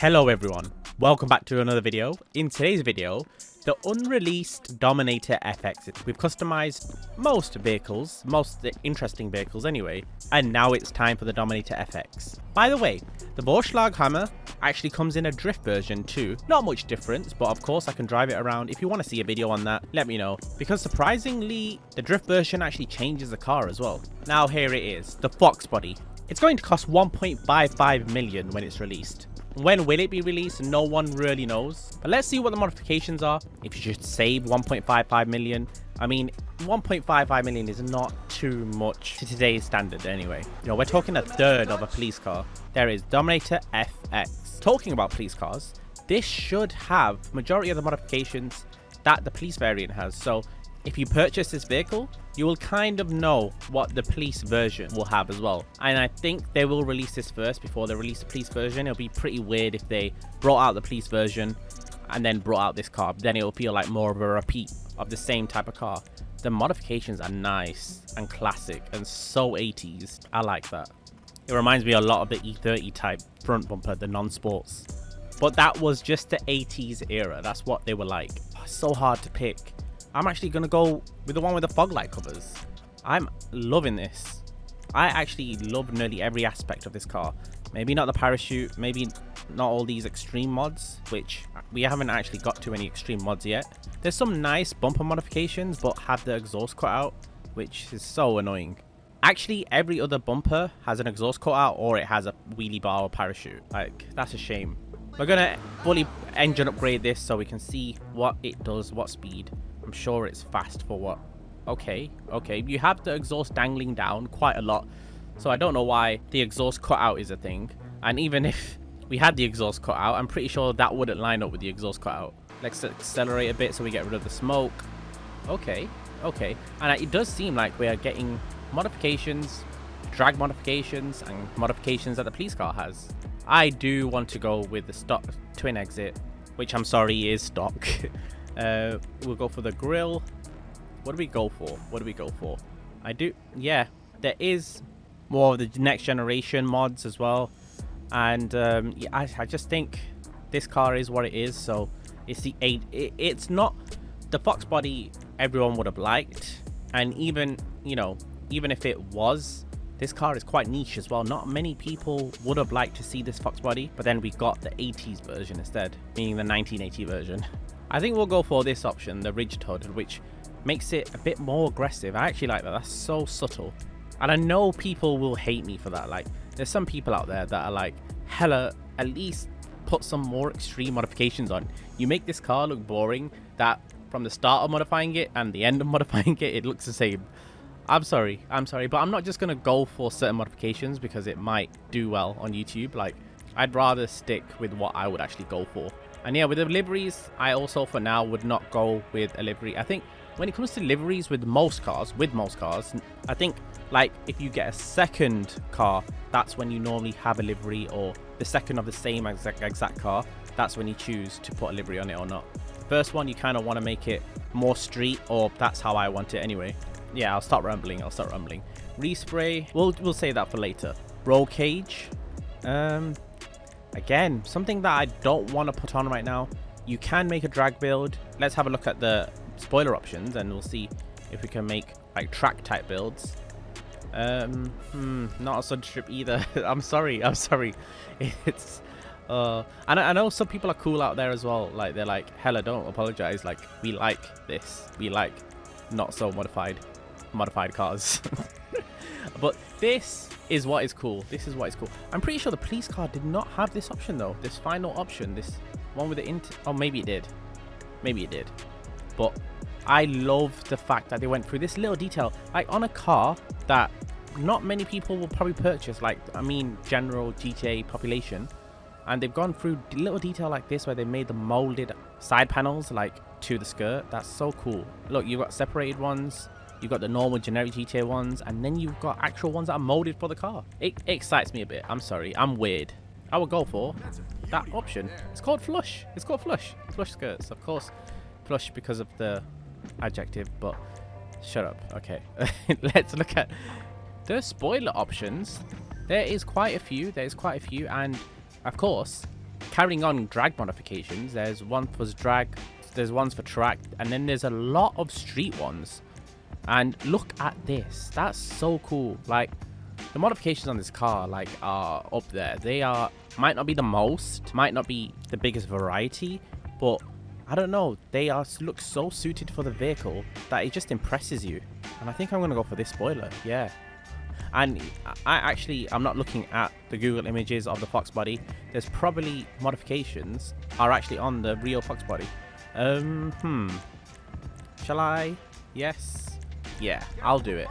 Hello everyone, welcome back to another video. In today's video, the unreleased Dominator FX. We've customized most vehicles, most interesting vehicles anyway, and now it's time for the Dominator FX. By the way, the Vorschlag Hammer actually comes in a drift version too. Not much difference, but of course I can drive it around. If you want to see a video on that, let me know, because surprisingly, the drift version actually changes the car as well. Now here it is, the Fox body. It's going to cost 1.55 million when it's released. When will it be released? No one really knows. But let's see what the modifications are. If you should save 1.55 million. I mean, 1.55 million is not too much to today's standard anyway. You know, we're talking a third of a police car. There is Dominator FX. Talking about police cars, this should have majority of the modifications that the police variant has. So if you purchase this vehicle, you will kind of know what the police version will have as well. And I think they will release this first before they release the police version. It'll be pretty weird if they brought out the police version and then brought out this car. Then it'll feel like more of a repeat of the same type of car. The modifications are nice and classic and so 80s. I like that. It reminds me a lot of the E30 type front bumper, the non-sports. But that was just the 80s era. That's what they were like. So hard to pick. I'm actually going to go with the one with the fog light covers. I'm loving this. I actually love nearly every aspect of this car. Maybe not the parachute, maybe not all these extreme mods, which we haven't actually got to any extreme mods yet. There's some nice bumper modifications, but have the exhaust cut out, which is so annoying. Actually, every other bumper has an exhaust cut out or it has a wheelie bar or parachute. Like, that's a shame. We're going to fully engine upgrade this so we can see what it does, what speed. I'm sure it's fast for what? Okay. You have the exhaust dangling down quite a lot. So I don't know why the exhaust cutout is a thing. And even if we had the exhaust cutout, I'm pretty sure that wouldn't line up with the exhaust cutout. Let's accelerate a bit so we get rid of the smoke. Okay. And it does seem like we are getting modifications, drag modifications, and modifications that the police car has. I do want to go with the stock twin exit, which I'm sorry is stock. We'll go for the grill. What do we go for? Yeah, there is more of the next generation mods as well. And yeah, I just think this car is what it is. So it's the 8. It's not the Fox body everyone would have liked. And even, you know, even if it was, this car is quite niche as well. Not many people would have liked to see this Fox body, but then we got the 80s version instead, meaning the 1980 version. I think we'll go for this option, the ridged hood, which makes it a bit more aggressive. I actually like that. That's so subtle. And I know people will hate me for that. Like, there's some people out there that are like, hella, at least put some more extreme modifications on. You make this car look boring, that from the start of modifying it and the end of modifying it, it looks the same. I'm sorry, but I'm not just going to go for certain modifications because it might do well on YouTube. Like, I'd rather stick with what I would actually go for. And yeah, with the liveries, I also for now would not go with a livery. I think when it comes to liveries with most cars, I think like if you get a second car, that's when you normally have a livery, or the second of the same exact car, that's when you choose to put a livery on it or not. First one, you kind of want to make it more street, or that's how I want it anyway. Yeah, I'll stop rambling. Respray, we'll say that for later. Roll cage. Again, something that I don't want to put on right now. You can make a drag build. Let's have a look at the spoiler options and we'll see if we can make like track type builds. Not a sud strip either. I'm sorry. It's and I know some people are cool out there as well. Like, they're like, hella, don't apologize. Like, we like this. We like not so modified cars. But this is what is cool. I'm pretty sure the police car did not have this option though. This final option, this one with the oh, maybe it did. But I love the fact that they went through this little detail, like on a car that not many people will probably purchase. Like, I mean, general GTA population, and they've gone through little detail like this where they made the molded side panels like to the skirt. That's so cool. Look, you've got separated ones. You've got the normal generic GTA ones, and then you've got actual ones that are molded for the car. It excites me a bit. I'm sorry, I'm weird. I would go for that option. It's called flush. Flush skirts, of course. Flush because of the adjective, but shut up. Okay, let's look at the spoiler options. There is quite a few, and of course carrying on drag modifications, there's one for drag, there's ones for track, and then there's a lot of street ones. And look at this, that's so cool. Like, the modifications on this car like are up there. They might not be the most, might not be the biggest variety, but I don't know, they look so suited for the vehicle that it just impresses you. And I think I'm gonna go for this spoiler, yeah. And I'm not looking at the Google images of the Fox body. There's probably modifications are actually on the real Fox body. Shall I? Yes. Yeah, I'll do it.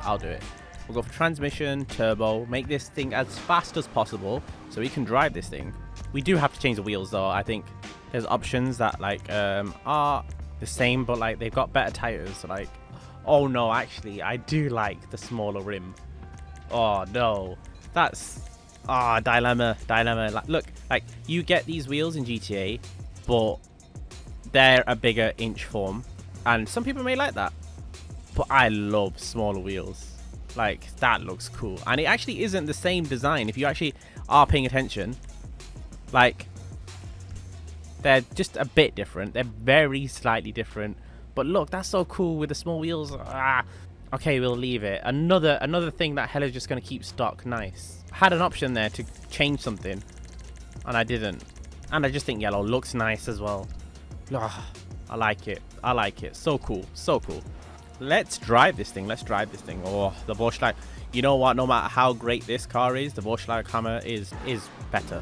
We'll go for transmission, turbo, make this thing as fast as possible so we can drive this thing. We do have to change the wheels though. I think there's options that like are the same, but like they've got better tires. Like, oh no, actually I do like the smaller rim. Oh no, that's dilemma. Like, look, like you get these wheels in GTA, but they're a bigger inch form, and some people may like that, but I love smaller wheels. Like, that looks cool, and it actually isn't the same design. If you actually are paying attention, like, they're just a bit different. They're very slightly different, but look, that's so cool with the small wheels. Okay, we'll leave it. Another thing that Hella's just gonna keep stock. Nice. I had an option there to change something, and I didn't. And I just think yellow looks nice as well. I like it. So cool. Let's drive this thing. Oh, the Vorschlag. You know what? No matter how great this car is, the Vorschlag Hammer is better.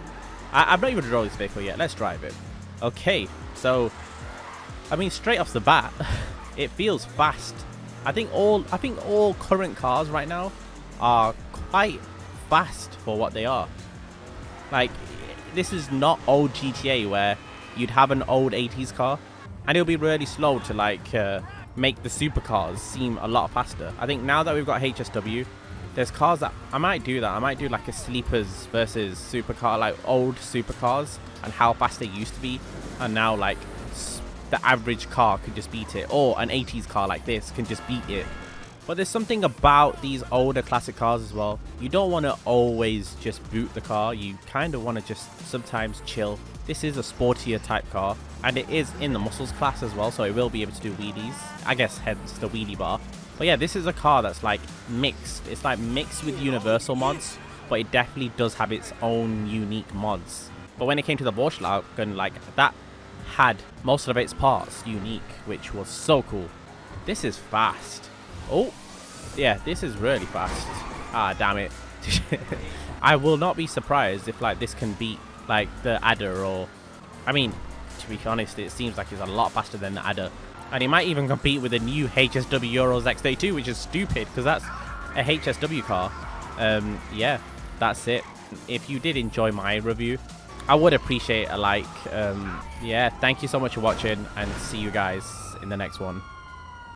I'm not even drove this vehicle yet. Let's drive it. Okay. So, I mean, straight off the bat, it feels fast. I think all current cars right now are quite fast for what they are. Like, this is not old GTA where you'd have an old 80s car and it'll be really slow to like make the supercars seem a lot faster. I think now that we've got HSW, there's cars that I might do like a sleepers versus supercar, like old supercars and how fast they used to be, and now like the average car could just beat it, or an 80s car like this can just beat it. But there's something about these older classic cars as well. You don't want to always just boot the car. You kind of want to just sometimes chill. This is a sportier type car, and it is in the muscles class as well, so it will be able to do wheelies. I guess hence the wheelie bar. But yeah, this is a car that's like mixed. It's like mixed with universal mods, but it definitely does have its own unique mods. But when it came to the Vorschlag, like that had most of its parts unique, which was so cool. This is fast. Oh yeah, this is really fast. Damn it. I will not be surprised if like this can beat like the Adder, or I mean, to be honest, it seems like it's a lot faster than the Adder, and it might even compete with the new HSW Euros X32, which is stupid because that's a HSW car. Yeah, that's it. If you did enjoy my review, I would appreciate a like. Yeah, thank you so much for watching, and see you guys in the next one.